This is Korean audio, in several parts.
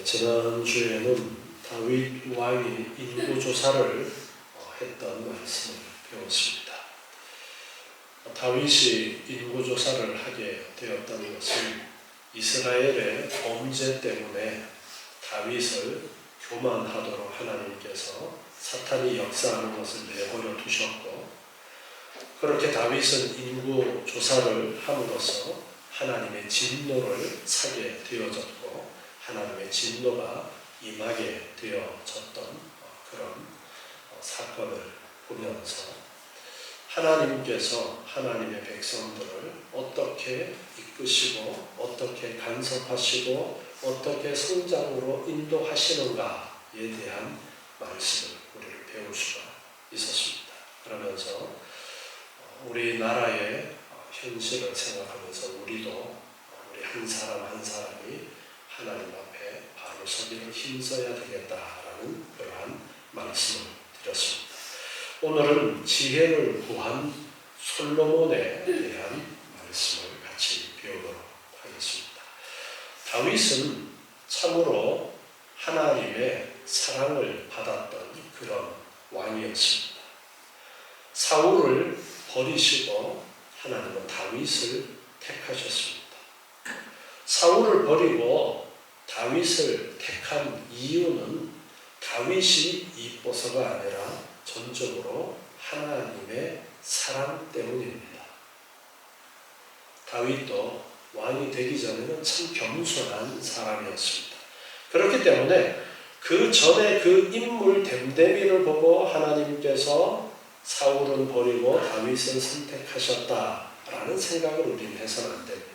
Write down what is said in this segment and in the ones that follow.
지난주에는 다윗 왕이 인구조사를 했던 말씀을 배웠습니다. 다윗이 인구조사를 하게 되었던 것은 이스라엘의 범죄 때문에 다윗을 교만하도록 하나님께서 사탄이 역사하는 것을 내버려 두셨고, 그렇게 다윗은 인구조사를 함으로써 하나님의 진노를 사게 되어졌고 하나님의 진노가 임하게 되어졌던 그런 사건을 보면서 하나님께서 하나님의 백성들을 어떻게 이끄시고 어떻게 간섭하시고 어떻게 성장으로 인도하시는가에 대한 말씀을 우리를 배울 수가 있었습니다. 그러면서 우리나라의 현실을 생각하면서 우리도 우리 한 사람 한 사람이 하나님 앞에 바로 서기를 힘써야 되겠다라는 그러한 말씀을 드렸습니다. 오늘은 지혜를 구한 솔로몬에 대한 말씀을 같이 배우도록 하겠습니다. 다윗은 참으로 하나님의 사랑을 받았던 그런 왕이었습니다. 사울을 버리시고 하나님은 다윗을 택하셨습니다. 사울을 버리고 다윗을 택한 이유는 다윗이 이뻐서가 아니라 전적으로 하나님의 사랑 때문입니다. 다윗도 왕이 되기 전에는 참 겸손한 사람이었습니다. 그렇기 때문에 그 전에 그 인물 됨됨이를 보고 하나님께서 사울은 버리고 다윗을 선택하셨다라는 생각을 우리는 해서는 안 됩니다.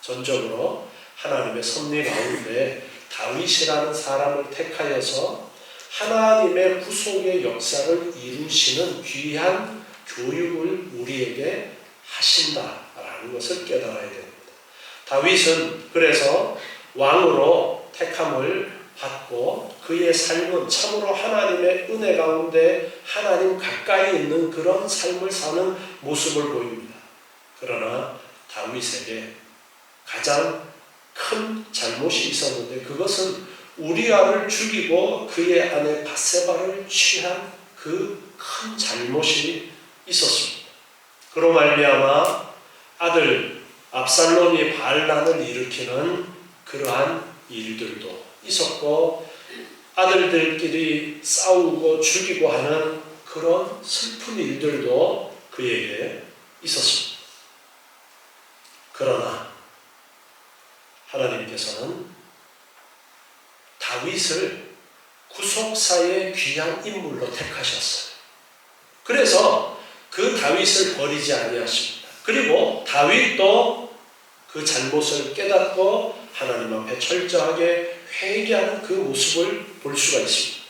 전적으로 하나님의 섭리 가운데 다윗이라는 사람을 택하여서 하나님의 구속의 역사를 이루시는 귀한 교육을 우리에게 하신다라는 것을 깨달아야 됩니다. 다윗은 그래서 왕으로 택함을 받고 그의 삶은 참으로 하나님의 은혜 가운데 하나님 가까이 있는 그런 삶을 사는 모습을 보입니다. 그러나 다윗에게 가장 큰 잘못이 있었는데 그것은 우리아를 죽이고 그의 아내 밧세바를 취한 그 큰 잘못이 있었습니다. 그로 말미암아 아들 압살롬이 반란을 일으키는 그러한 일들도 있었고 아들들끼리 싸우고 죽이고 하는 그런 슬픈 일들도 그에게 있었습니다. 그러나 하나님께서는 다윗을 구속사의 귀한 인물로 택하셨어요. 그래서 그 다윗을 버리지 아니하십니다. 그리고 다윗도 그 잘못을 깨닫고 하나님 앞에 철저하게 회개하는 그 모습을 볼 수가 있습니다.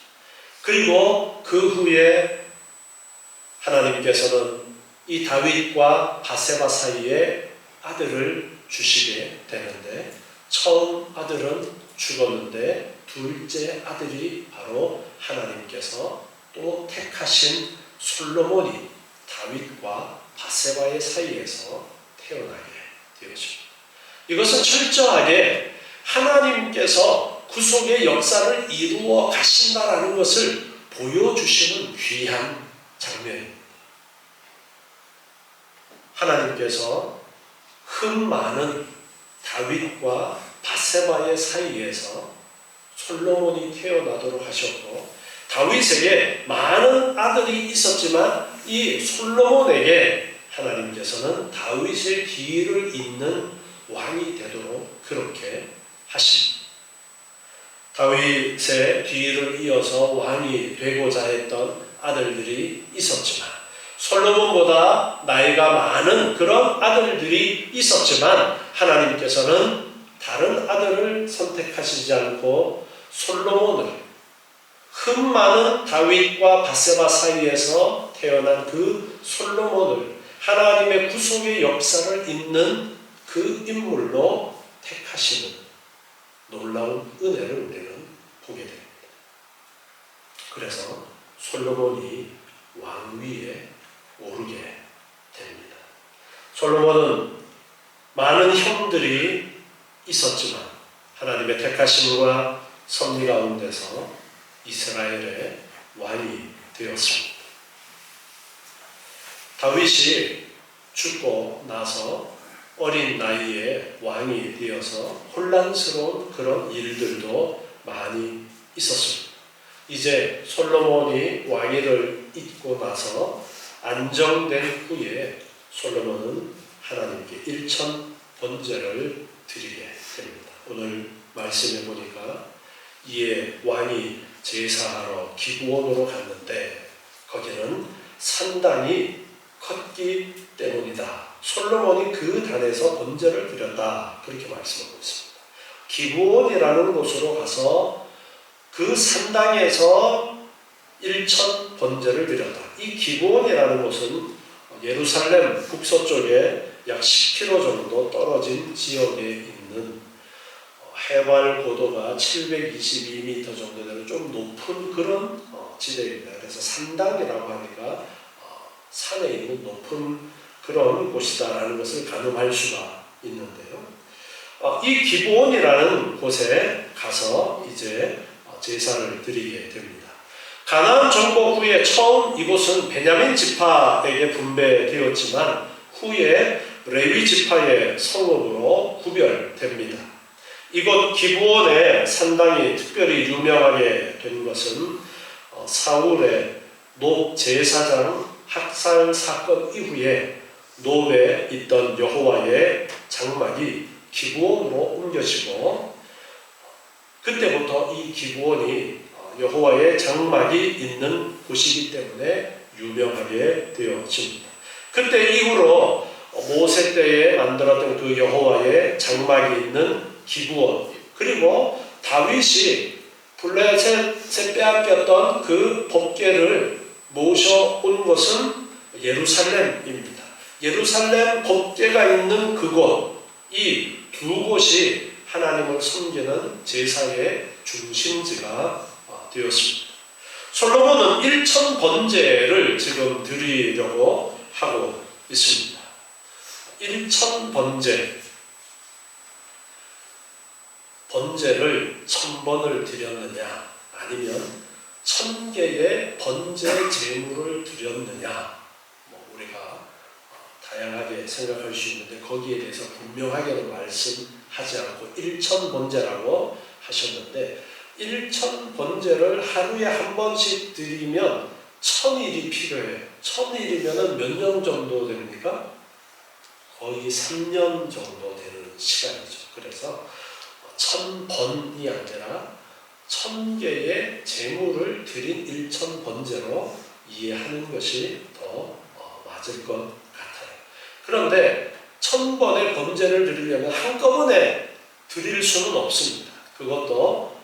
그리고 그 후에 하나님께서는 이 다윗과 밧세바 사이에 아들을 주시게 되는데 처음 아들은 죽었는데 둘째 아들이 바로 하나님께서 또 택하신 솔로몬이 다윗과 밧세바의 사이에서 태어나게 되었습니다. 이것은 철저하게 하나님께서 구속의 역사를 이루어 가신다라는 것을 보여주시는 귀한 장면입니다. 하나님께서 흠 많은 다윗과 밧세바의 사이에서 솔로몬이 태어나도록 하셨고 다윗에게 많은 아들이 있었지만 이 솔로몬에게 하나님께서는 다윗의 뒤를 잇는 왕이 되도록 그렇게 하십니다. 다윗의 뒤를 이어서 왕이 되고자 했던 아들들이 있었지만 솔로몬보다 나이가 많은 그런 아들들이 있었지만 하나님께서는 다른 아들을 선택하시지 않고 솔로몬을 흠 많은 다윗과 밧세바 사이에서 태어난 그 솔로몬을 하나님의 구속의 역사를 잇는 그 인물로 택하시는 놀라운 은혜를 우리는 보게 됩니다. 그래서 솔로몬이 왕위에 오르게 됩니다. 솔로몬은 많은 형들이 있었지만 하나님의 택하심과 섭리 가운데서 이스라엘의 왕이 되었습니다. 다윗이 죽고 나서 어린 나이에 왕이 되어서 혼란스러운 그런 일들도 많이 있었습니다. 이제 솔로몬이 왕위를 잇고 나서 안정된 후에 솔로몬은 하나님께 일천 번제를 드리게 됩니다. 오늘 말씀해 보니까 이에 왕이 제사하러 기브온으로 갔는데 거기는 산당이 컸기 때문이다. 솔로몬이 그 단에서 번제를 드렸다. 그렇게 말씀하고 있습니다. 기브온이라는 곳으로 가서 그 산당에서 일천 번제를 드렸다. 이 기브온이라는 곳은 예루살렘 북서쪽에 약 10km 정도 떨어진 지역에 있는 해발 고도가 722m 정도 되는 좀 높은 그런 지대입니다. 그래서 산당이라고 하니까 산에 있는 높은 그런 곳이다라는 것을 가늠할 수가 있는데요. 이 기브온이라는 곳에 가서 이제 제사를 드리게 됩니다. 가나안 정복 후에 처음 이곳은 베냐민 지파에게 분배되었지만 후에 레위 지파의 성읍으로 구별됩니다. 이곳 기브온의 산당이 특별히 유명하게 된 것은 사울의 노 제사장 학살 사건 이후에 노베에 있던 여호와의 장막이 기브온으로 옮겨지고 그때부터 이 기브온이 여호와의 장막이 있는 곳이기 때문에 유명하게 되어집니다. 그때 이후로 모세 때에 만들었던 그 여호와의 장막이 있는 기브온, 그리고 다윗이 블레셋에 빼앗겼던 그 법궤를 모셔온 것은 예루살렘입니다. 예루살렘 법궤가 있는 그곳, 이 두 곳이 하나님을 섬기는 제사의 중심지가 되었습니다. 솔로몬은 일천 번제를 지금 드리려고 하고 있습니다. 일천 번제를 1000번을 드렸느냐 아니면 1000개의 번제 제물을 드렸느냐, 우리가 다양하게 생각할 수 있는데 거기에 대해서 분명하게는 말씀하지 않고 일천 번제라고 하셨는데, 일천 번제를 하루에 한 번씩 드리면 1000일이 필요해요. 1000일이면 몇 년 정도 됩니까? 거의 3년 정도 되는 시간이죠. 그래서 1000번이 아니라 1000개의 제물을 드린 일천 번제로 이해하는 것이 더 맞을 것 같아요. 그런데 1000번의 번제를 드리려면 한꺼번에 드릴 수는 없습니다. 그것도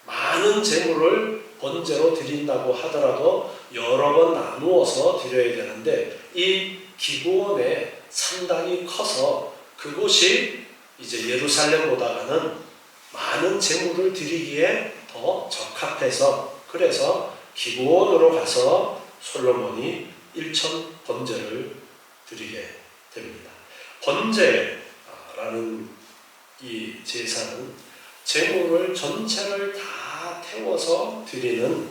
많은 제물을 번제로 드린다고 하더라도 여러 번 나누어서 드려야 되는데, 이 기브온의 산당이 커서 그곳이 이제 예루살렘보다는 많은 제물을 드리기에 더 적합해서, 그래서 기브온으로 가서 솔로몬이 일천 번제를 드리게 됩니다. 번제라는 이 제사는 제물을 전체를 다 태워서 드리는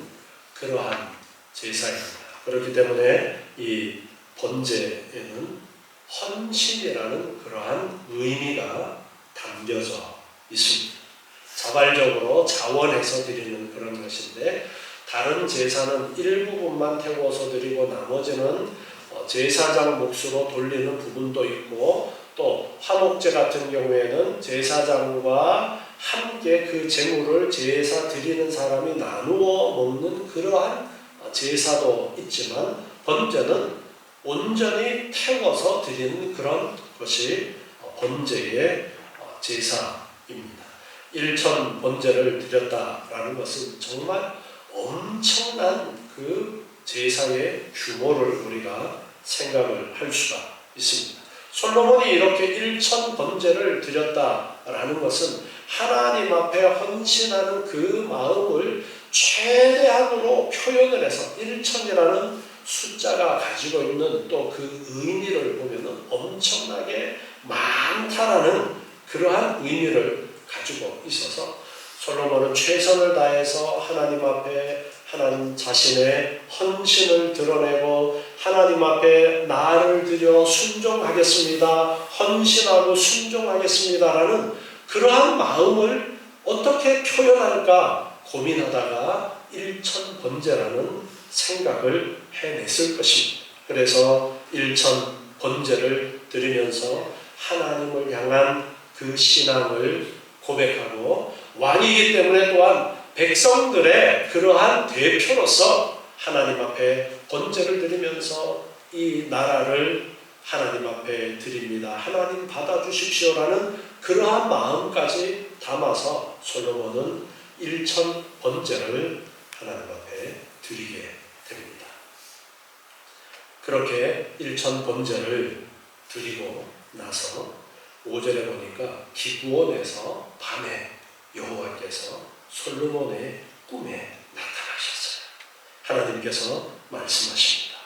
그러한 제사입니다. 그렇기 때문에 이 번제에는 헌신이라는 그러한 의미가 담겨져 있습니다. 자발적으로 자원해서 드리는 그런 것인데, 다른 제사는 일부분만 태워서 드리고 나머지는 제사장 몫으로 돌리는 부분도 있고, 또 화목제 같은 경우에는 제사장과 함께 그 제물을 제사 드리는 사람이 나누어 먹는 그러한 제사도 있지만, 번제는 온전히 태워서 드리는 그런 것이 번제의 제사입니다. 일천 번제를 드렸다라는 것은 정말 엄청난 그 제사의 규모를 우리가 생각을 할 수가 있습니다. 솔로몬이 이렇게 일천 번제를 드렸다라는 것은 하나님 앞에 헌신하는 그 마음을 최대한으로 표현을 해서, 일천이라는 숫자가 가지고 있는 또 그 의미를 보면은 엄청나게 많다라는 그러한 의미를 가지고 있어서 솔로몬은 최선을 다해서 하나님 앞에 하나님 자신의 헌신을 드러내고 하나님 앞에 나를 드려 순종하겠습니다. 헌신하고 순종하겠습니다라는 그러한 마음을 어떻게 표현할까 고민하다가 일천번제라는 생각을 해냈을 것입니다. 그래서 일천번제를 드리면서 하나님을 향한 그 신앙을 고백하고 왕이기 때문에 또한 백성들의 그러한 대표로서 하나님 앞에 번제를 드리면서 이 나라를 하나님 앞에 드립니다. 하나님 받아주십시오라는 그러한 마음까지 담아서 솔로몬은 일천번제를 하나님 앞에 드리게 됩니다. 그렇게 일천번제를 드리고 나서 5절에 보니까 기브온에서 밤에 여호와께서 솔로몬의 꿈에 나타나셨어요. 하나님께서 말씀하십니다.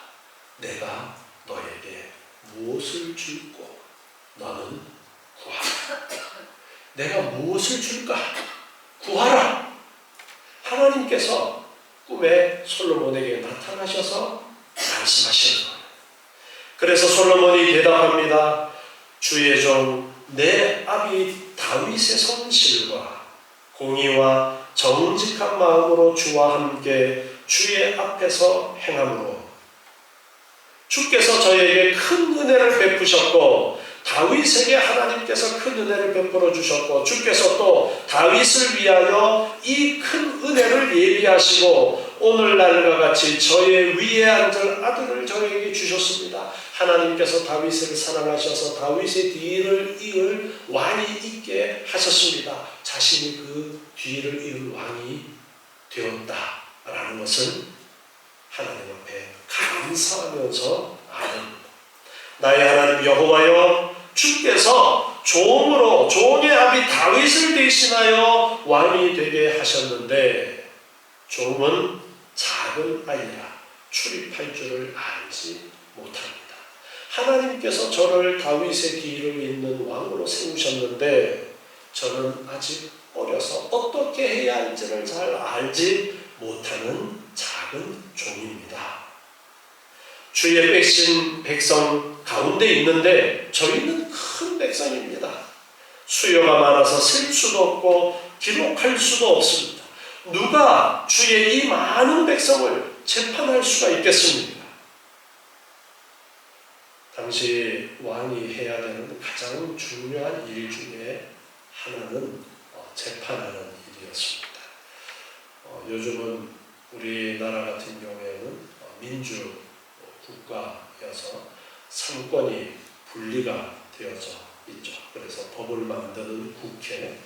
내가 너에게 무엇을 줄고 너는 구하라. 내가 무엇을 줄까? 구하라. 하나님께서 꿈에 솔로몬에게 나타나셔서 말씀하시는 거예요. 그래서 솔로몬이 대답합니다. 주의 종 내 아비 다윗의 성실과 공의와 정직한 마음으로 주와 함께 주의 앞에서 행함으로 주께서 저에게 큰 은혜를 베푸셨고 다윗에게 하나님께서 큰 은혜를 베풀어 주셨고 주께서 또 다윗을 위하여 이 큰 은혜를 예비하시고 오늘날과 같이 저의 위에 앉을 아들을 저에게 주셨습니다. 하나님께서 다윗을 사랑하셔서 다윗의 뒤를 이을 왕이 있게 하셨습니다. 자신이 그 뒤를 이을 왕이 되었다라는 것은 하나님 앞에 감사하면서 아는 나의 하나님 여호와여 주께서 종으로 종의 아비 다윗을 대신하여 왕이 되게 하셨는데 종은 작은 아이라 출입할 줄을 알지 못합니다. 하나님께서 저를 다윗의 뒤를 잇는 왕으로 세우셨는데 저는 아직 어려서 어떻게 해야 할지를 잘 알지 못하는 작은 종입니다. 주의 빼신 백성 가운데 있는데 저희는 큰 백성입니다. 수요가 많아서 셀 수도 없고 기록할 수도 없습니다. 누가 주의 이 많은 백성을 재판할 수가 있겠습니까? 당시 왕이 해야 되는 가장 중요한 일 중에 하나는 재판하는 일이었습니다. 요즘은 우리나라 같은 경우에는 민주 국가여서 상권이 분리가 되어져 있죠. 그래서 법을 만드는 국회,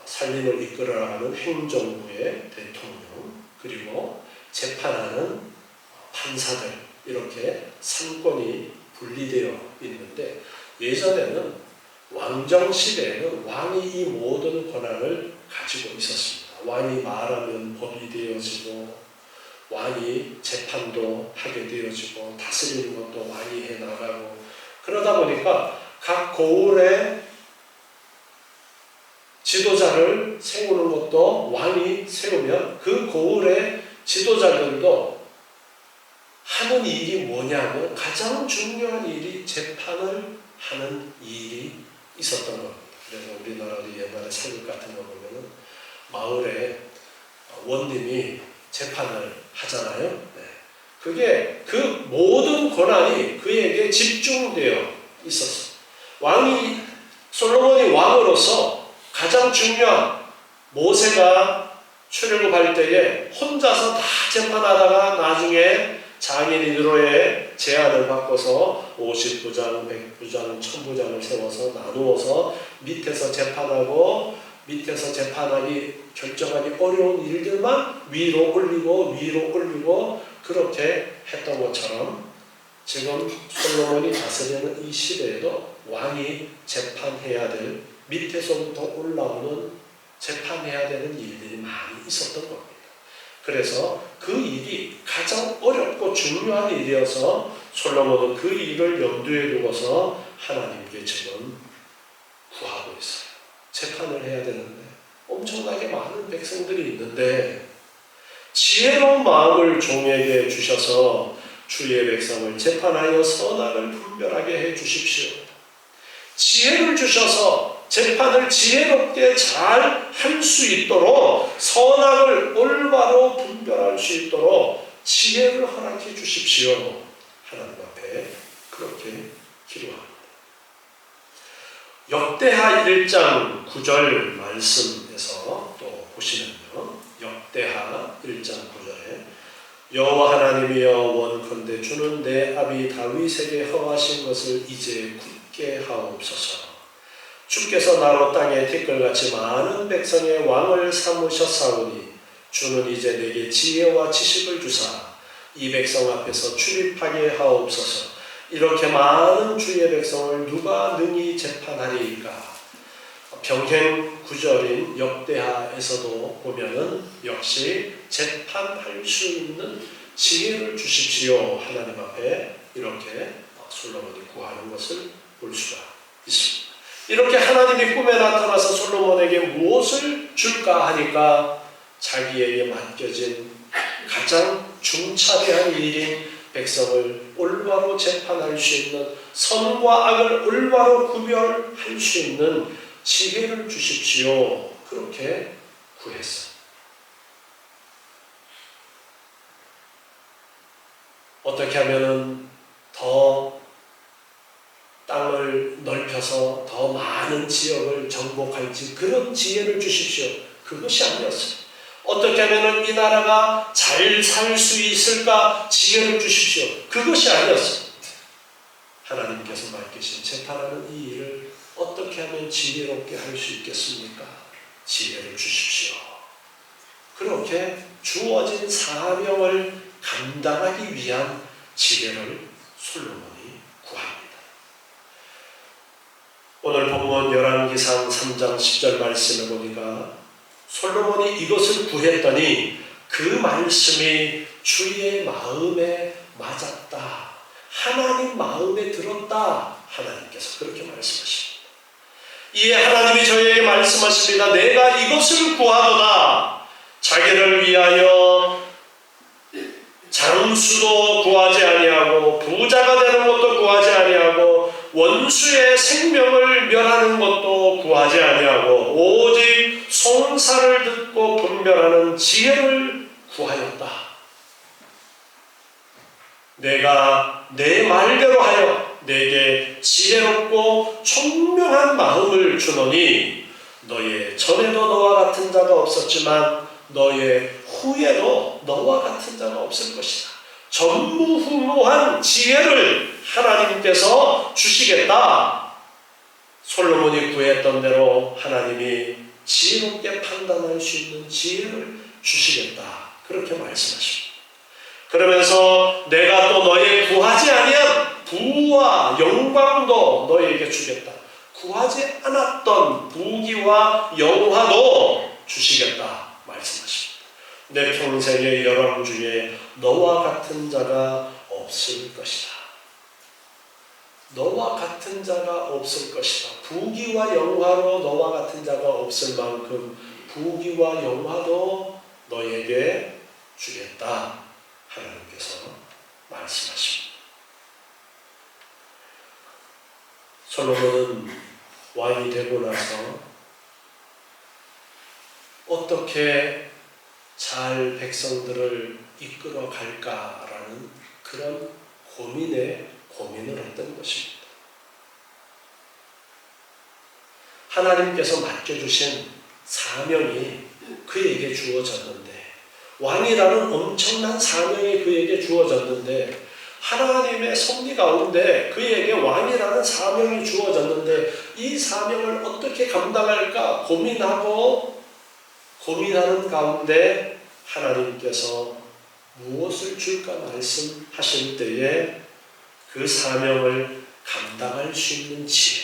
살림을 이끌어가는 행정부의 대통령, 그리고 재판하는 판사들 이렇게 상권이 분리되어 있는데 예전에는 왕정 시대에는 왕이 이 모든 권한을 가지고 있었습니다. 왕이 말하면 법이 되어지고 왕이 재판도 하게 되어지고 다스리는 것도 왕이 해나가고 그러다 보니까 각 고을의 지도자를 세우는 것도 왕이 세우면 그 고을의 지도자들도 하는 일이 뭐냐면 가장 중요한 일이 재판을 하는 일이 있었던 겁니다. 그래서 우리나라도 옛날에 사극 같은 거 보면은 마을에 원님이 재판을 하잖아요. 네. 그게 그 모든 권한이 그에게 집중되어 있었어요. 왕이 솔로몬이 왕으로서 가장 중요한 모세가 출애굽할 때에 혼자서 다 재판하다가 나중에 장인이로의 제안을 바꿔서 50부장, 100부장, 1000부장을 세워서 나누어서 밑에서 재판하고 밑에서 재판하기 결정하기 어려운 일들만 위로 올리고 그렇게 했던 것처럼 지금 솔로몬이 다스리는 이 시대에도 왕이 재판해야 될 밑에서부터 올라오는 재판해야 되는 일들이 많이 있었던 겁니다. 그래서 그 일이 가장 어렵고 중요한 일이어서 솔로몬은 그 일을 염두에 두고서 하나님께 지금 구하고 있어요. 재판을 해야 되는데 엄청나게 많은 백성들이 있는데 지혜로운 마음을 종에게 주셔서 주의 백성을 재판하여 선악을 분별하게 해 주십시오. 지혜를 주셔서 재판을 지혜롭게 잘 할 수 있도록 선악을 올바로 분별할 수 있도록 지혜를 허락해 주십시오. 하나님 앞에 그렇게 기도합니다. 역대하 1장 9절 말씀에서 또 보시면요. 역대하 1장 9절에 여호와 하나님이여 원컨대 주는 내 아비 다윗에게 허하신 것을 이제 굳게 하옵소서. 주께서 나로 땅에 티끌같이 많은 백성의 왕을 삼으셨사오니 주는 이제 내게 지혜와 지식을 주사 이 백성 앞에서 출입하게 하옵소서. 이렇게 많은 주의 백성을 누가 능히 재판하리이까. 병행 구절인 역대하에서도 보면은 역시 재판할 수 있는 지혜를 주십시오. 하나님 앞에 이렇게 솔로몬이 구하는 것을 볼 수가 있습니다. 이렇게 하나님이 꿈에 나타나서 솔로몬에게 무엇을 줄까 하니까 자기에게 맡겨진 가장 중차대한 일인 백성을 올바로 재판할 수 있는 선과 악을 올바로 구별할 수 있는 지혜를 주십시오. 그렇게 구했어요. 어떻게 하면은 더 땅을 넓혀서 더 많은 지역을 정복할지 그런 지혜를 주십시오. 그것이 아니었어요. 어떻게 하면 이 나라가 잘 살 수 있을까 지혜를 주십시오. 그것이 아니었어요. 하나님께서 맡기신 재판하는 이 일을 어떻게 하면 지혜롭게 할 수 있겠습니까? 지혜를 주십시오. 그렇게 주어진 사명을 감당하기 위한 지혜를 솔로몬이 구합니다. 오늘 본문 열왕기상 3장 10절 말씀을 보니까 솔로몬이 이것을 구했더니 그 말씀이 주의 마음에 맞았다. 하나님 마음에 들었다. 하나님께서 그렇게 말씀하십니다. 이에 하나님이 저에게 말씀하십니다. 내가 이것을 구하도다. 자기를 위하여 장수도 구하지 아니하고 부자가 되는 것도 구하지 아니하고 원수의 생명을 멸하는 것도 구하지 아니하고 오직 송사를 듣고 분별하는 지혜를 구하였다. 내가 내 말대로 하여 내게 지혜롭고 총명한 마음을 주노니 너의 전에도 너와 같은 자가 없었지만 너의 후에도 너와 같은 자가 없을 것이다. 전무후무한 지혜를 하나님께서 주시겠다. 솔로몬이 구했던 대로 하나님이 지혜롭게 판단할 수 있는 지혜를 주시겠다. 그렇게 말씀하십니다. 그러면서 내가 또 너의 구하지 아니한 부와 영광도 너에게 주겠다. 구하지 않았던 부귀와 영화도 주시겠다 말씀하십니다. 내 평생의 열왕 중에 너와 같은 자가 없을 것이다. 너와 같은 자가 없을 것이다. 부귀와 영화로 너와 같은 자가 없을 만큼 부귀와 영화도 너에게 주겠다. 하나님께서 말씀하십니다. 솔로몬은 왕이 되고 나서 어떻게 잘 백성들을 이끌어 갈까라는 그런 고민을 했던 것입니다. 하나님께서 맡겨주신 사명이 그에게 주어졌는데 왕이라는 엄청난 사명이 그에게 주어졌는데 하나님의 섭리 가운데 그에게 왕이라는 사명이 주어졌는데 이 사명을 어떻게 감당할까 고민하는 가운데 하나님께서 무엇을 줄까 말씀하실 때에 그 사명을 감당할 수 있는 지혜,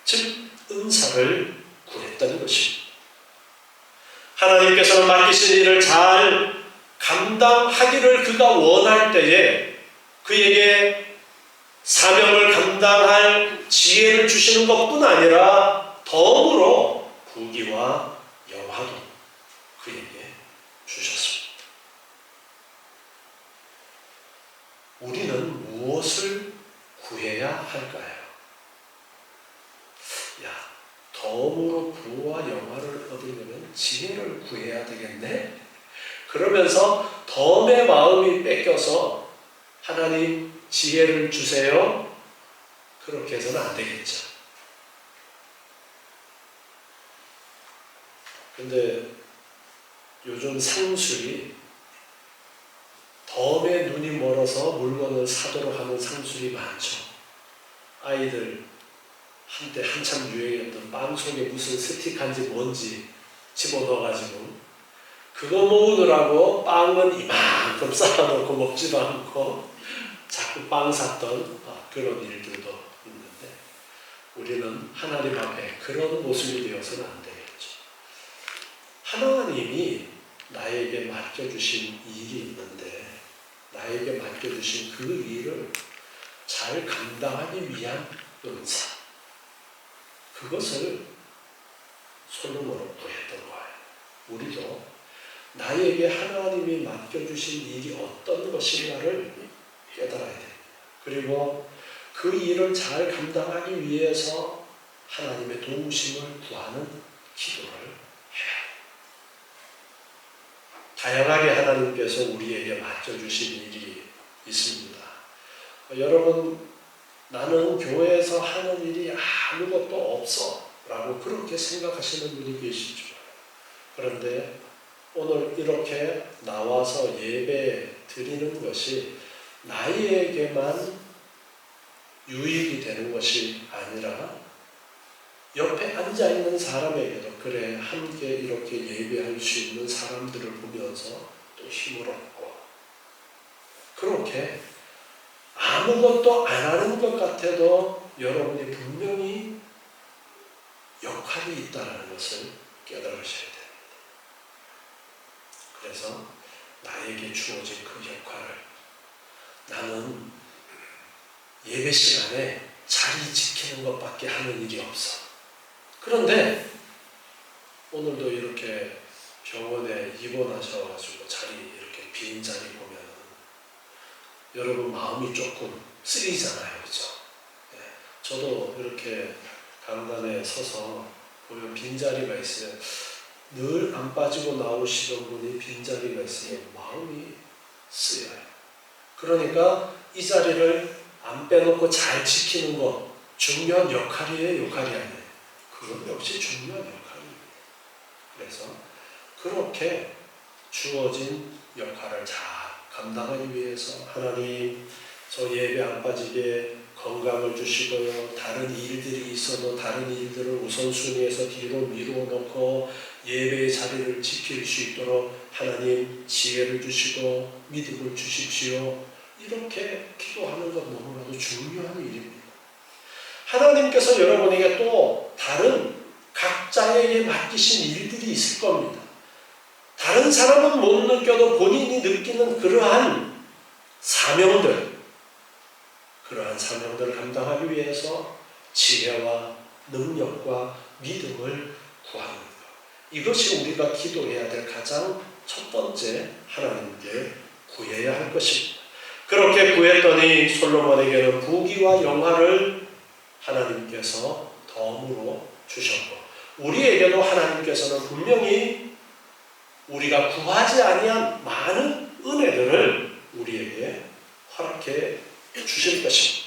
즉 은사를 구했다는 것입니다. 하나님께서는 맡기신 일을 잘 감당하기를 그가 원할 때에 그에게 사명을 감당할 지혜를 주시는 것뿐 아니라 덤으로 부귀와 영화도 그에게 주셨습니다. 우리는 무엇을 구해야 할까요? 덤으로 부와 영화를 얻으려면 지혜를 구해야 되겠네? 그러면서 덤의 마음이 뺏겨서 하나님 지혜를 주세요. 그렇게 해서는 안 되겠죠. 근데 요즘 상술이 덤에 눈이 멀어서 물건을 사도록 하는 상술이 많죠. 아이들 한때 한참 유행했던 빵 속에 무슨 스틱한지 뭔지 집어넣어가지고 그거 모으느라고 빵은 이만큼 쌓아놓고 먹지도 않고 자꾸 빵 샀던 그런 일들도 있는데 우리는 하나님 앞에 그런 모습이 되어서는 안 되겠죠. 하나님이 나에게 맡겨주신 일이 있는데 나에게 맡겨주신 그 일을 잘 감당하기 위한 은사, 그것을 솔로몬으로 구했던 거예요. 우리도 나에게 하나님이 맡겨주신 일이 어떤 것인가를 깨달아야 됩니다. 그리고 그 일을 잘 감당하기 위해서 하나님의 도우심을 구하는 기도를 해야 합니다. 다양하게 하나님께서 우리에게 맡겨주신 일이 있습니다. 여러분, 나는 교회에서 하는 일이 아무것도 없어 라고 그렇게 생각하시는 분이 계시죠. 그런데 오늘 이렇게 나와서 예배 드리는 것이 나에게만 유익이 되는 것이 아니라 옆에 앉아있는 사람에게도 그래 함께 이렇게 예배할 수 있는 사람들을 보면서 또 힘을 얻고 그렇게 아무것도 안 하는 것 같아도 여러분이 분명히 역할이 있다는 것을 깨달으셔야 됩니다. 그래서 나에게 주어진 그 역할을 나는 예배 시간에 자리 지키는 것밖에 하는 일이 없어. 그런데 오늘도 이렇게 병원에 입원하셔가지고 자리 이렇게 빈 자리 보면 여러분 마음이 조금 쓰이잖아요, 그죠? 네. 저도 이렇게 강단에 서서 보면 빈자리가 있으면 늘 안 빠지고 나오시던 분이 빈자리가 있으면 마음이 쓰여요. 그러니까 이 자리를 안 빼놓고 잘 지키는 것 중요한 역할이에요, 역할이 아니에요. 그건 역시 중요한 역할입니다. 그래서 그렇게 주어진 역할을 잘 감당하기 위해서 하나님 저 예배 안 빠지게 건강을 주시고요. 다른 일들이 있어도 다른 일들을 우선순위에서 뒤로 미루어놓고 예배의 자리를 지킬 수 있도록 하나님 지혜를 주시고 믿음을 주십시오. 이렇게 기도하는 것 너무나도 중요한 일입니다. 하나님께서 여러분에게 또 다른 각자에게 맡기신 일들이 있을 겁니다. 다른 사람은 못 느껴도 본인이 느끼는 그러한 사명들, 그러한 사명들을 감당하기 위해서 지혜와 능력과 믿음을 구하는 것. 이것이 우리가 기도해야 될 가장 첫 번째 하나님께 구해야 할 것입니다. 그렇게 구했더니 솔로몬에게는 부귀와 영화를 하나님께서 덤으로 주셨고 우리에게도 하나님께서는 분명히 우리가 구하지 아니한 많은 은혜들을 우리에게 허락해 주실 것입니다.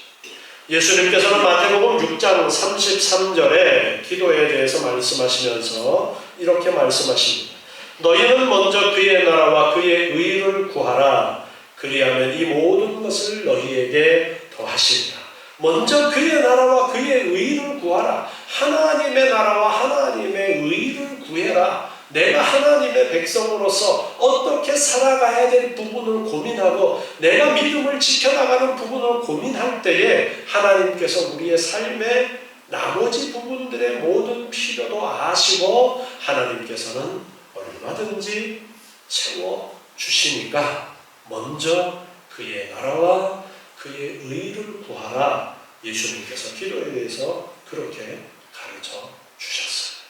예수님께서는 마태복음 6장 33절에 기도에 대해서 말씀하시면서 이렇게 말씀하십니다. 너희는 먼저 그의 나라와 그의 의를 구하라. 그리하면 이 모든 것을 너희에게 더하시리라. 먼저 그의 나라와 그의 의를 구하라. 하나님의 나라와 하나님의 의를 구해라. 내가 하나님의 백성으로서 어떻게 살아가야 될 부분을 고민하고 내가 믿음을 지켜나가는 부분을 고민할 때에 하나님께서 우리의 삶의 나머지 부분들의 모든 필요도 아시고 하나님께서는 얼마든지 채워주시니까 먼저 그의 나라와 그의 의를 구하라. 예수님께서 기도에 대해서 그렇게 가르쳐 주셨어요.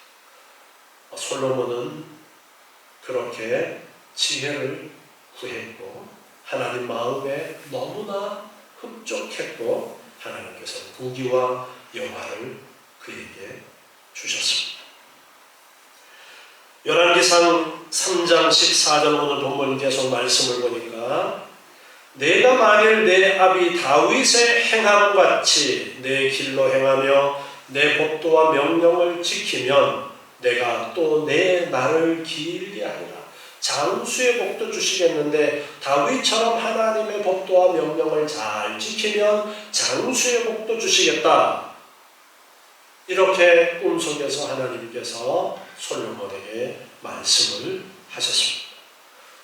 솔로몬은 그렇게 지혜를 구했고 하나님 마음에 너무나 흡족했고 하나님께서 부귀와 영화를 그에게 주셨습니다. 열왕기상 3장 14절 오늘 본문 계속 말씀을 보니까 내가 만일 내 아비 다윗의 행함같이 내 길로 행하며 내 법도와 명령을 지키면 내가 또 내 날을 길게 하리라. 장수의 복도 주시겠는데 다윗처럼 하나님의 법도와 명령을 잘 지키면 장수의 복도 주시겠다. 이렇게 꿈속에서 하나님께서 솔로몬에게 말씀을 하셨습니다.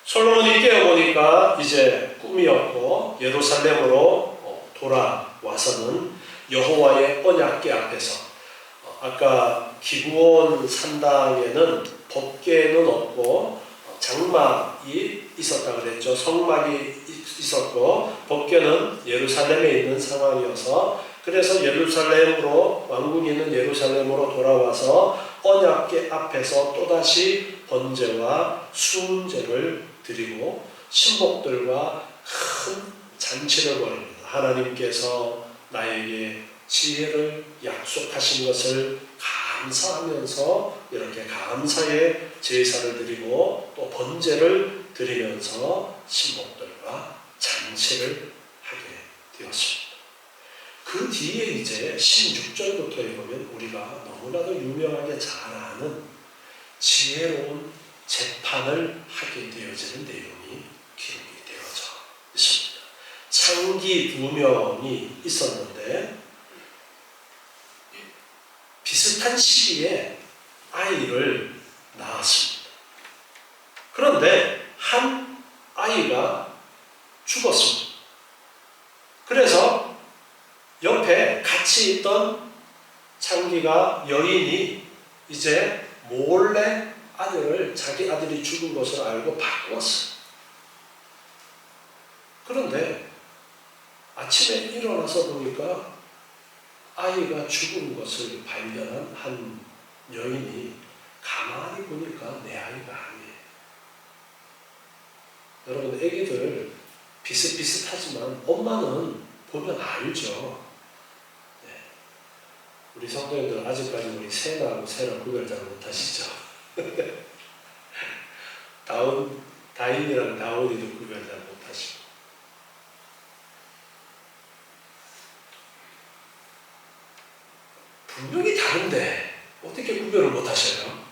솔로몬이 깨어보니까 이제 꿈이었고 예루살렘으로 돌아와서는 여호와의 언약궤 앞에서 아까 기브온 산당에는 법궤는 없고 장막이 있었다 그랬죠. 성막이 있었고 법궤는 예루살렘에 있는 상황이어서 그래서 예루살렘으로 왕궁이 있는 예루살렘으로 돌아와서 언약궤 앞에서 또다시 번제와 수은제를 드리고 신복들과 큰 잔치를 벌입니다. 하나님께서 나에게 지혜를 약속하신 것을 감사하면서 이렇게 감사의 제사를 드리고 또 번제를 드리면서 신복들과 잔치를 하게 되었습니다. 그 뒤에 이제 16절부터에 보면 우리가 너무나도 유명하게 잘 아는 지혜로운 재판을 하게 되어지는 내용이 기록이 되어져 있습니다. 창기 2명이 있었는데 비슷한 시기에 아이를 낳았습니다. 그런데 한 아이가 죽었습니다. 그래서 옆에 같이 있던 창기가 여인이 이제 몰래 자기 아들이 죽은 것을 알고 바꾸었어요. 그런데 아침에 일어나서 보니까 아이가 죽은 것을 발견한 한 여인이 가만히 보니까 내 아이가 아니에요. 여러분, 애기들 비슷비슷하지만 엄마는 보면 알죠. 네. 우리 성도님들 아직까지 우리 세나하고 세나 구별 잘 못하시죠? 다인이랑 다운이도 구별 잘 못하시고. 분명히 다른데 어떻게 구별을 못하셔요?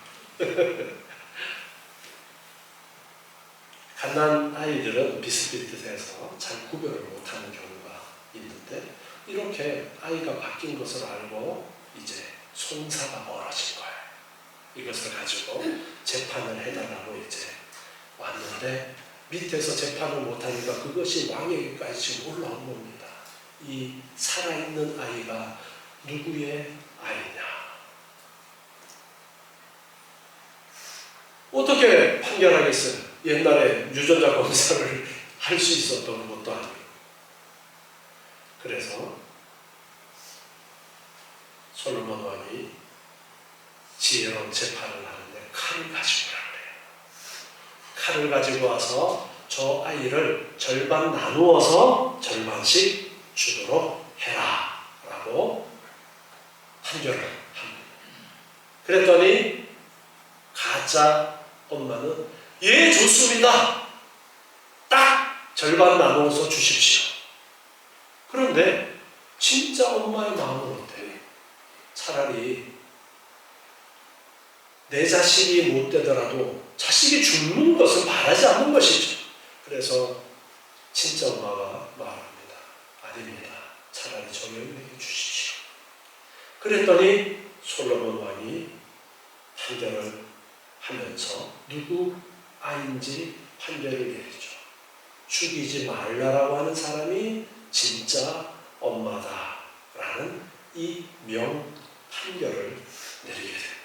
갓난 아이들은 비슷비슷해서 잘 구별을 못하는 경우가 있는데 이렇게 아이가 바뀐 것을 알고 이제 송사가 벌어진 거예요. 이것을 가지고 재판을 해달라고 이제 왔는데 밑에서 재판을 못하니까 그것이 왕에게까지 지금 올라온 겁니다. 이 살아있는 아이가 누구의 아이냐? 어떻게 판결하겠어요? 옛날에 유전자 검사를 할 수 있었던 것도 아니고. 그래서 솔로몬 왕이 지혜로운 재판을 하는데 칼을 가지고 오라고 해요. 칼을 가지고 와서 저 아이를 절반 나누어서 절반씩 주도록 해라 라고 판결을 합니다. 그랬더니 가짜 엄마는 예, 좋습니다. 딱 절반 나누어서 주십시오. 그런데 진짜 엄마의 마음은 어때요? 차라리 내 자식이 못 되더라도 자식이 죽는 것을 바라지 않는 것이죠. 그래서 진짜 엄마가 말합니다. 아닙니다. 차라리 저 여인에게 주십시오. 그랬더니 솔로몬 왕이 판결을 하면서 누구 아인지 판결을 내리죠. 죽이지 말라라고 하는 사람이 진짜 엄마다라는 이 명 판결을 내리게 됩니다.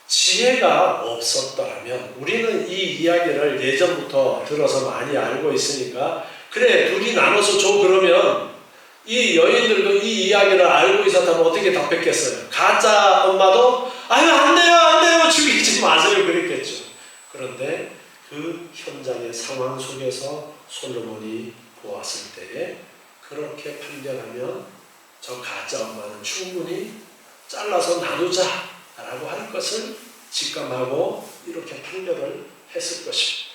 지혜가 없었더라면 우리는 이 이야기를 예전부터 들어서 많이 알고 있으니까 그래 둘이 나눠서 줘 그러면 이 여인들도 이 이야기를 알고 있었다면 어떻게 답했겠어요? 가짜 엄마도 아유 안 돼요 안 돼요 죽이지 마세요 그랬겠죠. 그런데 그 현장의 상황 속에서 솔로몬이 보았을 때에 그렇게 판결하면 저 가짜 엄마는 충분히 잘라서 나누자 라고 할 것을 직감하고 이렇게 판결을 했을 것입니다.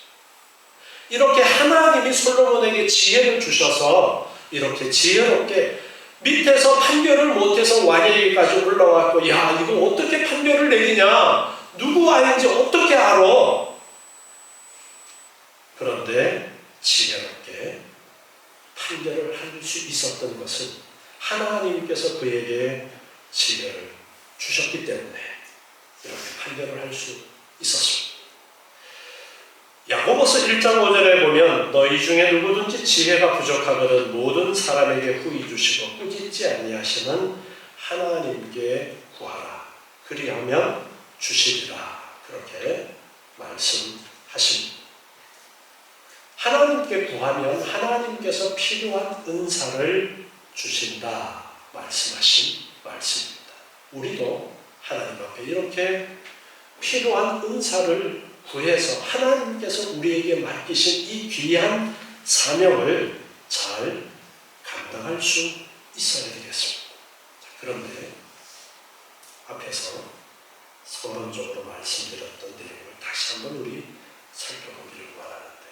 이렇게 하나님이 솔로몬에게 지혜를 주셔서 이렇게 지혜롭게 밑에서 판결을 못해서 왕에게까지 올라왔고 야 이거 어떻게 판결을 내리냐 누구 아인지 어떻게 알아. 그런데 지혜롭게 판결을 할 수 있었던 것은 하나님께서 그에게 지혜를 주셨기 때문에 이렇게 판결을 할 수 있었습니다. 야고보서 1장 5절에 보면 너희 중에 누구든지 지혜가 부족하거든 모든 사람에게 후히 주시고 꾸짖지 아니하시는 하나님께 구하라 그리하면 주시리라 그렇게 말씀하십니다. 하나님께 구하면 하나님께서 필요한 은사를 주신다 말씀하신 말씀입니다. 우리도 하나님 앞에 이렇게 필요한 은사를 구해서 하나님께서 우리에게 맡기신 이 귀한 사명을 잘 감당할 수 있어야 되겠습니다. 그런데 앞에서 서론적으로 말씀드렸던 내용을 다시 한번 우리 살펴보기를 바라는데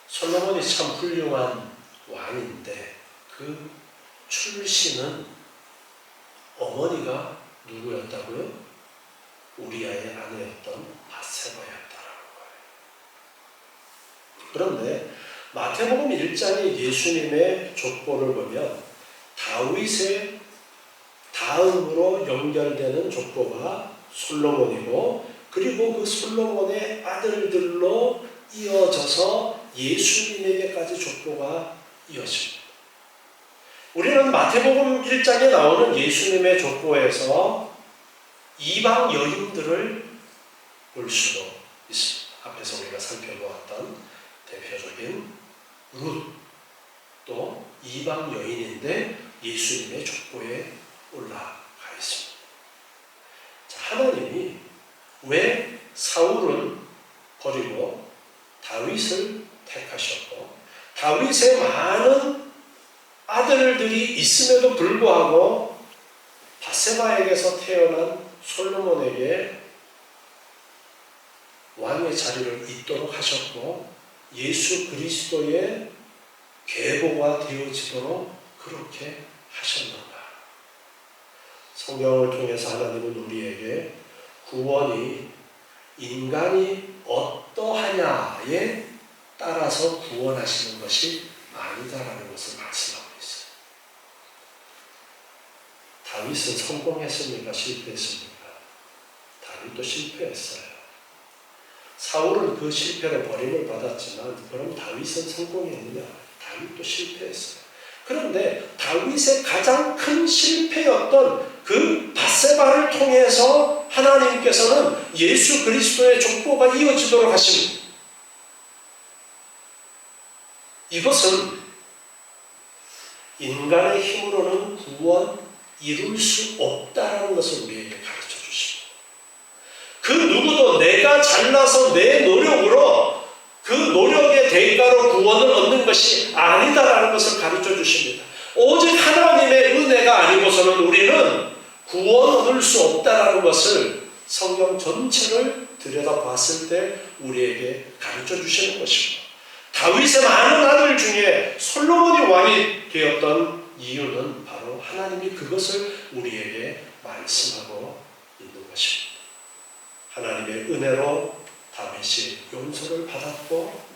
솔로몬이 참 훌륭한 왕인데 그 출신은 어머니가 누구였다고요? 우리아의 아내였던 바세바였다라는 거예요. 그런데 마태복음 1장의 예수님의 족보를 보면 다윗의 다음으로 연결되는 족보가 솔로몬이고 그리고 그 솔로몬의 아들들로 이어져서 예수님에게까지 족보가 이어집니다. 우리는 마태복음 1장에 나오는 예수님의 족보에서 이방 여인들을 볼 수도 있습니다. 앞에서 우리가 살펴보았던 대표적인 룻, 또 이방 여인인데 예수님의 족보에 올라가 있습니다. 자, 하나님이 왜 사울은 버리고 다윗을 택하셨고 다윗의 많은 아들들이 있음에도 불구하고 바세바에게서 태어난 솔로몬에게 왕의 자리를 잇도록 하셨고 예수 그리스도의 계보가 되어지도록 그렇게 하셨는가. 성경을 통해서 하나님은 우리에게 구원이 인간이 어떠하냐에 따라서 구원하시는 것이 아니다라는 것을 말씀하고 있어요. 다윗은 성공했습니까? 실패했습니까? 다윗도 실패했어요. 사울은 그 실패로 버림을 받았지만 그럼 다윗은 성공했느냐? 다윗도 실패했어요. 그런데 다윗의 가장 큰 실패였던 그 바세바를 통해서 하나님께서는 예수 그리스도의 족보가 이어지도록 하십니다. 이것은 인간의 힘으로는 구원 이룰 수 없다라는 것을 우리에게 가르쳐 주십니다. 그 누구도 내가 잘나서 내 노력으로 그 노력의 대가로 구원을 얻는 것이 아니다라는 것을 가르쳐 주십니다. 오직 하나님의 은혜가 아니고서는 우리는 구원 얻을 수 없다라는 것을 성경 전체를 들여다봤을 때 우리에게 가르쳐 주시는 것입니다. 다윗의 많은 아들 중에 솔로몬이 왕이 되었던 이유는 바로 하나님이 그것을 우리에게 말씀하고 있는 것입니다. 하나님의 은혜로 다윗이 용서를 받았고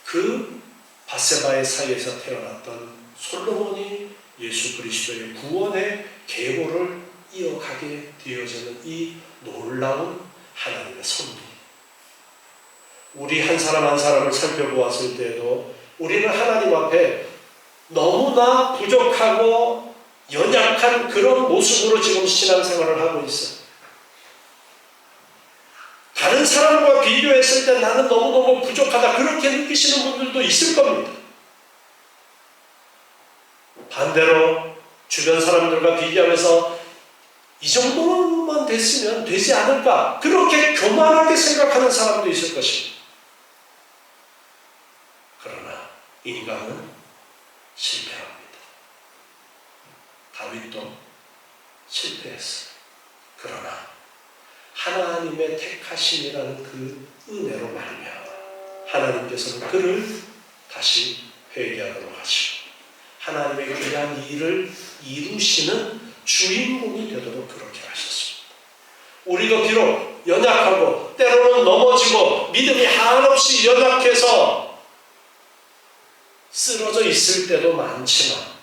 그 바세바의 사이에서 태어났던 솔로몬이 예수 그리스도의 구원의 계보를 이어가게 되어지는 이 놀라운 하나님의 섭리. 우리 한 사람 한 사람을 살펴보았을 때에도 우리는 하나님 앞에 너무나 부족하고 연약한 그런 모습으로 지금 신앙생활을 하고 있어요. 다른 사람과 비교했을 때 나는 너무너무 부족하다 그렇게 느끼시는 분들도 있을 겁니다. 반대로 주변 사람들과 비교하면서 이 정도만 됐으면 되지 않을까, 그렇게 교만하게 생각하는 사람도 있을 것입니다. 그러나 인간은 실패합니다. 다윗도 실패했어요. 그러나 하나님의 택하심이라는 그 은혜로 말미암아 하나님께서는 그를 다시 회개하도록 하시고 하나님의 귀한 일을 이루시는 주인공이 되도록 그렇게 하셨습니다. 우리도 비록 연약하고 때로는 넘어지고 믿음이 한없이 연약해서 쓰러져 있을 때도 많지만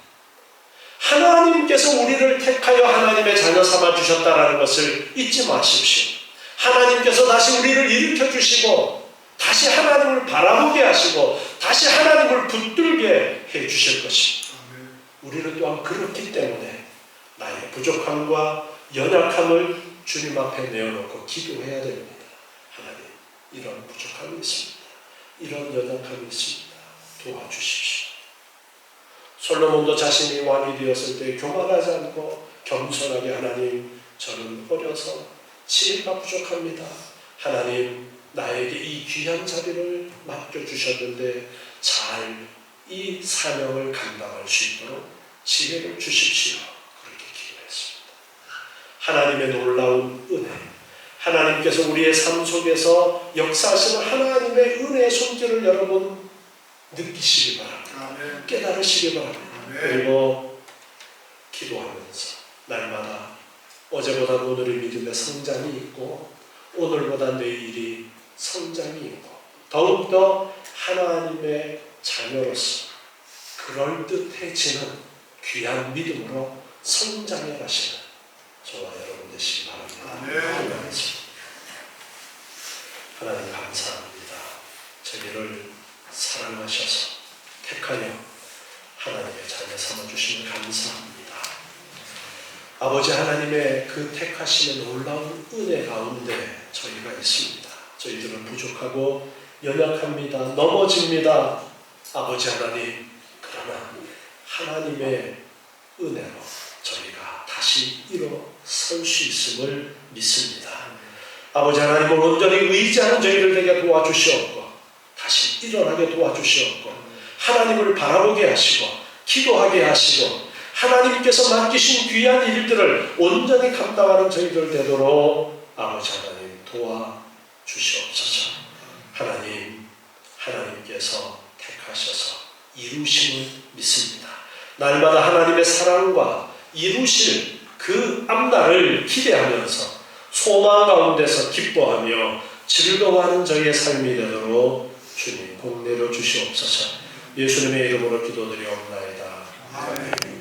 하나님께서 우리를 택하여 하나님의 자녀 삼아 주셨다는 것을 잊지 마십시오. 하나님께서 다시 우리를 일으켜 주시고 다시 하나님을 바라보게 하시고 다시 하나님을 붙들게 해 주실 것입니다. 우리는 또한 그렇기 때문에 나의 부족함과 연약함을 주님 앞에 내어놓고 기도해야 됩니다. 하나님, 이런 부족함이 있습니다. 이런 연약함이 있습니다. 도와주십시오. 솔로몬도 자신이 왕이 되었을 때 교만하지 않고 겸손하게 하나님, 저는 어려서 지혜가 부족합니다. 하나님, 나에게 이 귀한 자리를 맡겨주셨는데 잘 이 사명을 감당할 수 있도록 지혜를 주십시오. 그렇게 기도했습니다. 하나님의 놀라운 은혜, 하나님께서 우리의 삶 속에서 역사하시는 하나님의 은혜의 손길을 여러분 느끼시기 바랍니다. 깨달으시기 바랍니다. 그리고 기도하면서 날마다 어제보다 오늘의 믿음의 성장이 있고 오늘보다 내일이 성장이 있고 더욱더 하나님의 자녀로서 그럴듯해지는 귀한 믿음으로 성장해 가시는 저와 여러분 되시기 바랍니다. 하나님 감사합니다. 저희를 사랑하셔서 택하여 하나님의 자녀 삼아주시면 감사합니다. 아버지 하나님의 그 택하심의 놀라운 은혜 가운데 저희가 있습니다. 저희들은 부족하고 연약합니다. 넘어집니다. 아버지 하나님, 그러나 하나님의 은혜로 저희가 다시 일어설 수 있음을 믿습니다. 아버지 하나님을 온전히 의지하는 저희들 되게 도와주시옵고 다시 일어나게 도와주시옵고 하나님을 바라보게 하시고 기도하게 하시고 하나님께서 맡기신 귀한 일들을 온전히 감당하는 저희들 되도록 아버지 하나님 도와주시옵소서. 하나님께서 택하셔서 이루심을 믿습니다. 날마다 하나님의 사랑과 이루실 그 앞날을 기대하면서 소망 가운데서 기뻐하며 즐거워하는 저희의 삶이 되도록 주님 복 내려 주시옵소서. 예수님의 이름으로 기도드리옵나이다. 아멘.